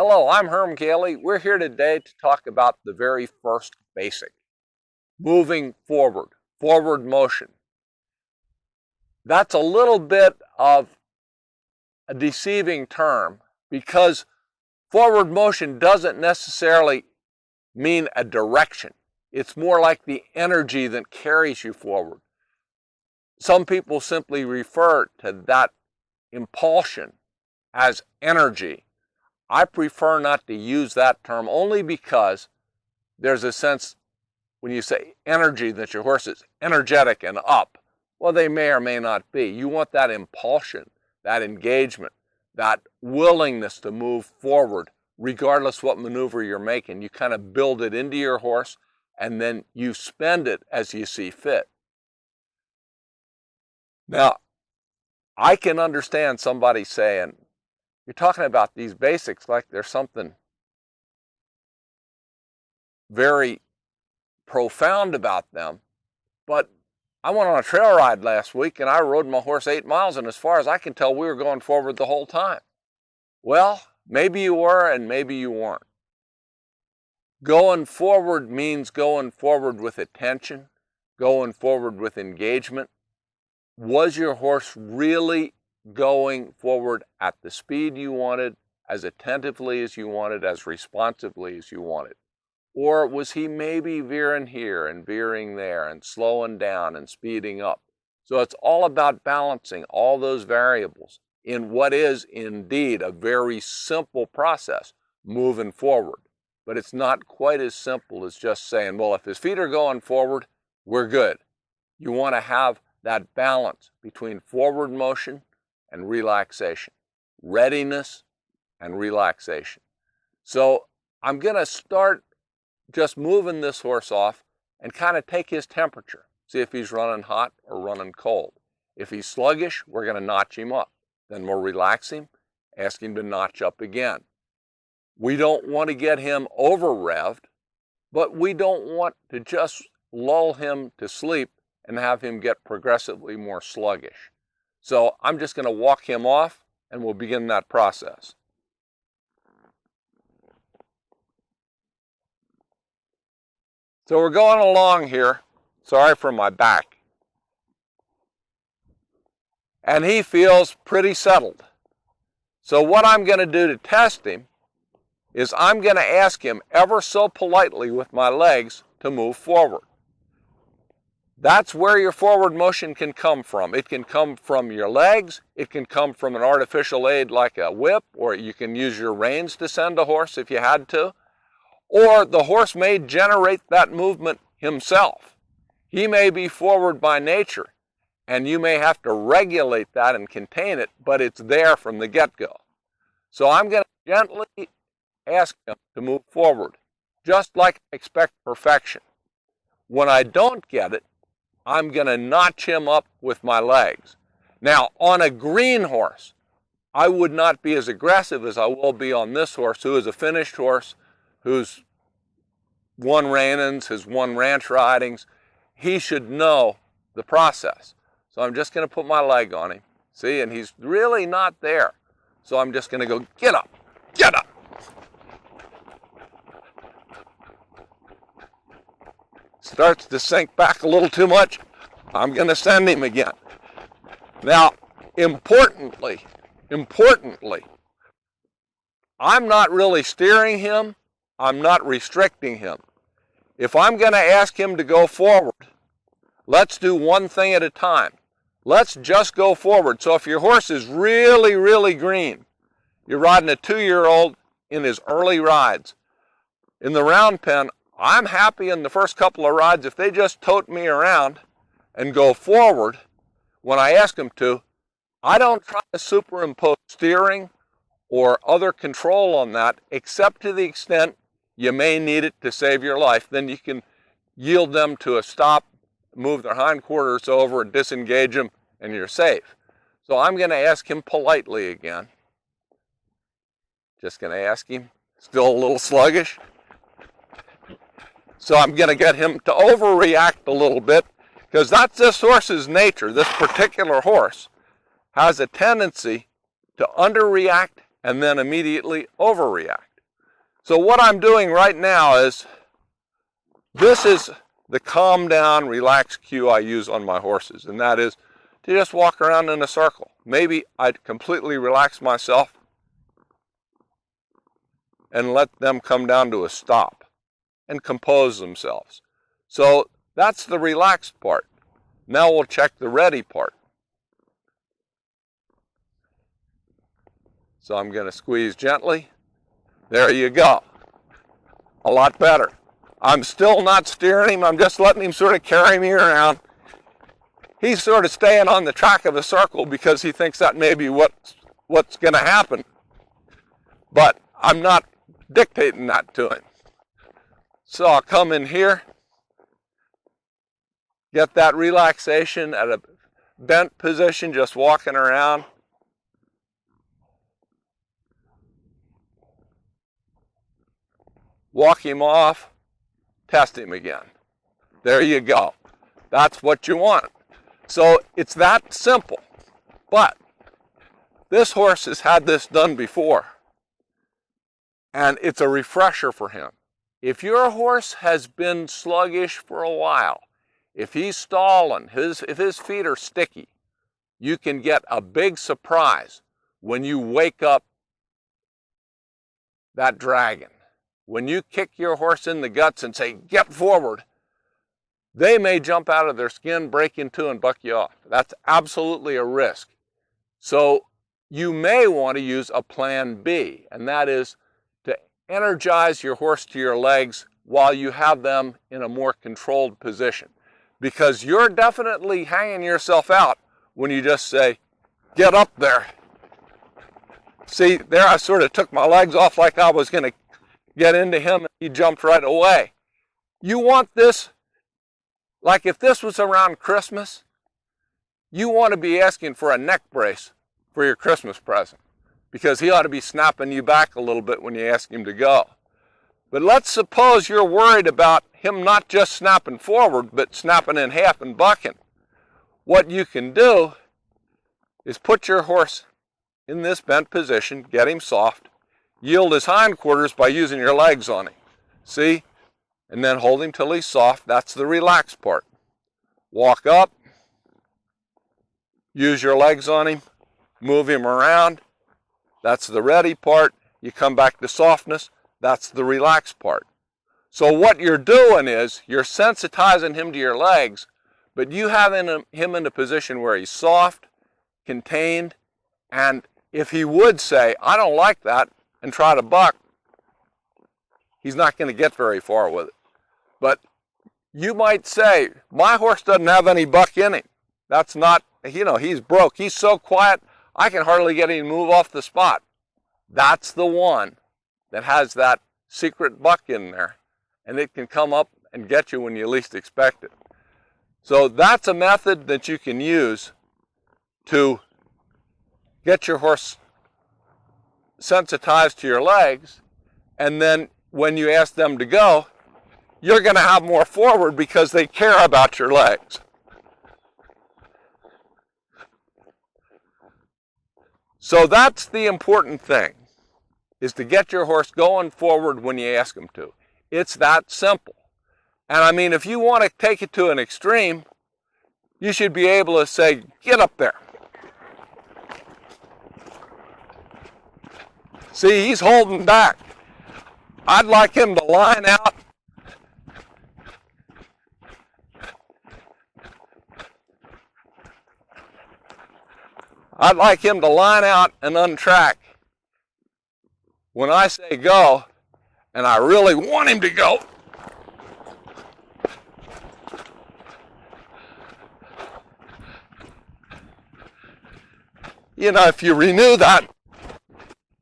Hello, I'm Herm Gailey. We're here today to talk about the very first basic, moving forward, forward motion. That's a little bit of a deceiving term because forward motion doesn't necessarily mean a direction. It's more like the energy that carries you forward. Some people simply refer to that impulsion as energy. I prefer not to use that term only because there's a sense when you say energy that your horse is energetic and up. Well, they may or may not be. You want that impulsion, that engagement, that willingness to move forward regardless what maneuver you're making. You kind of build it into your horse and then you spend it as you see fit. Now, I can understand somebody saying, you're talking about these basics like there's something very profound about them, but I went on a trail ride last week and I rode my horse 8 miles, and as far as I can tell, we were going forward the whole time. Well, maybe you were and maybe you weren't. Going forward means going forward with attention, going forward with engagement. Was your horse really going forward at the speed you wanted, as attentively as you wanted, as responsively as you wanted? Or was he maybe veering here and veering there and slowing down and speeding up? So it's all about balancing all those variables in what is indeed a very simple process, moving forward. But it's not quite as simple as just saying, well, if his feet are going forward, we're good. You want to have that balance between forward motion and relaxation, readiness and relaxation. So I'm going to start just moving this horse off and kind of take his temperature, see if he's running hot or running cold. If he's sluggish, we're going to notch him up. Then we'll relax him, ask him to notch up again. We don't want to get him over-revved, but we don't want to just lull him to sleep and have him get progressively more sluggish. So I'm just going to walk him off and we'll begin that process. So we're going along here. Sorry for my back. And he feels pretty settled. So what I'm going to do to test him is I'm going to ask him ever so politely with my legs to move forward. That's where your forward motion can come from. It can come from your legs, it can come from an artificial aid like a whip, or you can use your reins to send a horse if you had to, or the horse may generate that movement himself. He may be forward by nature, and you may have to regulate that and contain it, but it's there from the get-go. So I'm going to gently ask him to move forward, just like I expect perfection. When I don't get it, I'm going to notch him up with my legs. Now, on a green horse, I would not be as aggressive as I will be on this horse, who is a finished horse, who's won rein-ins, has won ranch ridings. He should know the process. So I'm just going to put my leg on him. See, and he's really not there. So I'm just going to go, get up, get up. Starts to sink back a little too much, I'm going to send him again. Now, importantly, I'm not really steering him, I'm not restricting him. If I'm going to ask him to go forward, let's do one thing at a time. Let's just go forward. So if your horse is really, really green, you're riding a 2-year-old in his early rides. In the round pen, I'm happy in the first couple of rides if they just tote me around and go forward when I ask them to. I don't try to superimpose steering or other control on that, except to the extent you may need it to save your life. Then you can yield them to a stop, move their hindquarters over and disengage them, and you're safe. So I'm going to ask him politely again. Just going to ask him, still a little sluggish. So I'm going to get him to overreact a little bit, because that's this horse's nature. This particular horse has a tendency to underreact and then immediately overreact. So what I'm doing right now is, this is the calm down, relax cue I use on my horses, and that is to just walk around in a circle. Maybe I'd completely relax myself and let them come down to a stop and compose themselves. So that's the relaxed part. Now we'll check the ready part. So I'm going to squeeze gently. There you go. A lot better. I'm still not steering him. I'm just letting him sort of carry me around. He's sort of staying on the track of a circle because he thinks that may be what's going to happen. But I'm not dictating that to him. So I'll come in here, get that relaxation at a bent position, just walking around. Walk him off, test him again. There you go. That's what you want. So it's that simple. But this horse has had this done before, and it's a refresher for him. If your horse has been sluggish for a while, if he's stalling, if his feet are sticky, you can get a big surprise when you wake up that dragon. When you kick your horse in the guts and say, get forward, they may jump out of their skin, break in two, and buck you off. That's absolutely a risk. So you may want to use a plan B, and that is to energize your horse to your legs while you have them in a more controlled position. Because you're definitely hanging yourself out when you just say, get up there. See, there I sort of took my legs off like I was going to get into him, and he jumped right away. You want this, like if this was around Christmas, you want to be asking for a neck brace for your Christmas present, because he ought to be snapping you back a little bit when you ask him to go. But let's suppose you're worried about him not just snapping forward, but snapping in half and bucking. What you can do is put your horse in this bent position, get him soft, yield his hindquarters by using your legs on him. See? And then hold him till he's soft. That's the relaxed part. Walk up, use your legs on him, move him around. That's the ready part. You come back to softness. That's the relaxed part. So what you're doing is you're sensitizing him to your legs, but you have him in a position where he's soft, contained, and if he would say, I don't like that, and try to buck, he's not going to get very far with it. But you might say, my horse doesn't have any buck in him. That's not, he's broke. He's so quiet, I can hardly get him to move off the spot. That's the one that has that secret buck in there, and it can come up and get you when you least expect it. So that's a method that you can use to get your horse sensitized to your legs, and then when you ask them to go, you're going to have more forward because they care about your legs. So that's the important thing, is to get your horse going forward when you ask him to. It's that simple. And I mean, if you want to take it to an extreme, you should be able to say, get up there. See, he's holding back. I'd like him to line out. I'd like him to line out and untrack when I say go, and I really want him to go. If you renew that,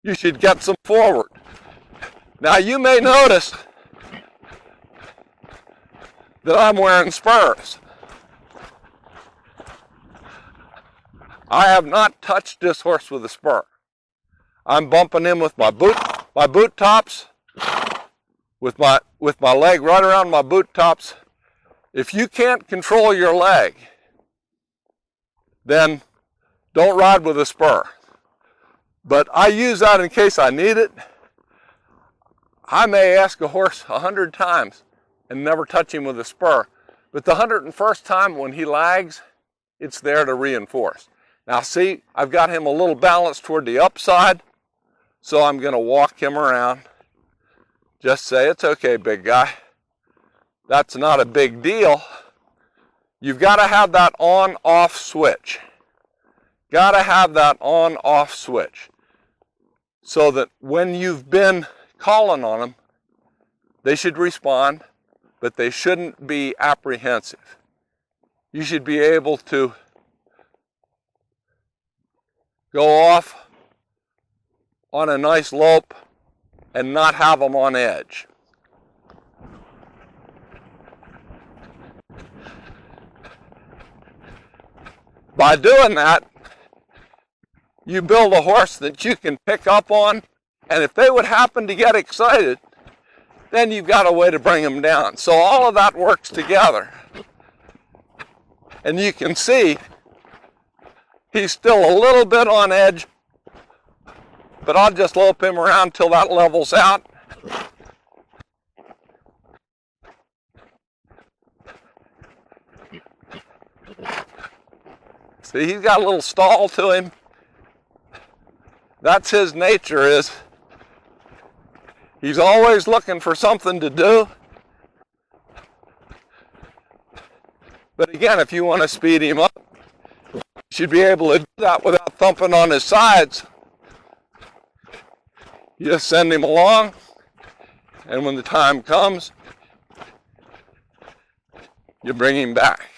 you should get some forward. Now you may notice that I'm wearing spurs. I have not touched this horse with a spur. I'm bumping him with my boot tops, with my leg right around my boot tops. If you can't control your leg, then don't ride with a spur. But I use that in case I need it. I may ask a horse 100 times and never touch him with a spur, but the 101st time when he lags, it's there to reinforce. Now see, I've got him a little balanced toward the upside, so I'm going to walk him around. Just say, it's okay, big guy. That's not a big deal. You've got to have that on-off switch. Got to have that on-off switch so that when you've been calling on them, they should respond, but they shouldn't be apprehensive. You should be able to go off on a nice lope and not have them on edge. By doing that, you build a horse that you can pick up on, and if they would happen to get excited, then you've got a way to bring them down. So all of that works together. And you can see he's still a little bit on edge, but I'll just lope him around till that levels out. See, he's got a little stall to him. That's his nature, is he's always looking for something to do. But again, if you want to speed him up, you should be able to do that without thumping on his sides. You just send him along, and when the time comes, you bring him back.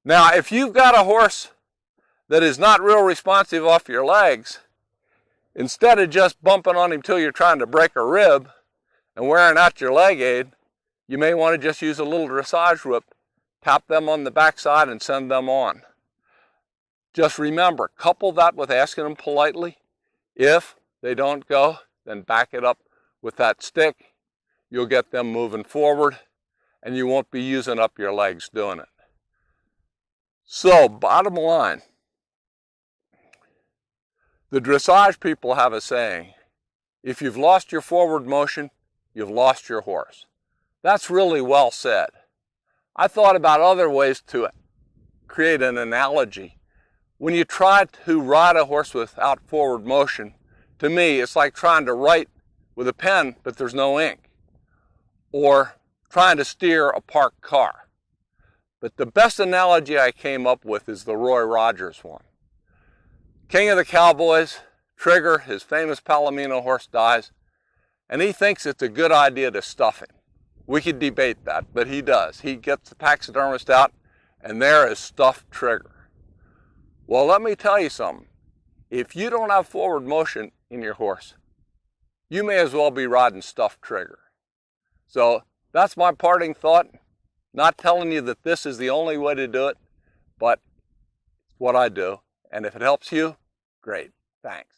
Now, if you've got a horse that is not real responsive off your legs, instead of just bumping on him till you're trying to break a rib and wearing out your leg aid, you may want to just use a little dressage whip, tap them on the backside and send them on. Just remember, couple that with asking them politely. If they don't go, then back it up with that stick. You'll get them moving forward, and you won't be using up your legs doing it. So, bottom line, the dressage people have a saying, if you've lost your forward motion, you've lost your horse. That's really well said. I thought about other ways to create an analogy. When you try to ride a horse without forward motion, to me, it's like trying to write with a pen, but there's no ink, or trying to steer a parked car. But the best analogy I came up with is the Roy Rogers one. King of the Cowboys, Trigger, his famous Palomino horse, dies, and he thinks it's a good idea to stuff him. We could debate that, but he does. He gets the taxidermist out, and there is stuffed Trigger. Well, let me tell you something. If you don't have forward motion in your horse, you may as well be riding stuffed Trigger. So that's my parting thought. Not telling you that this is the only way to do it, but it's what I do. And if it helps you, great. Thanks.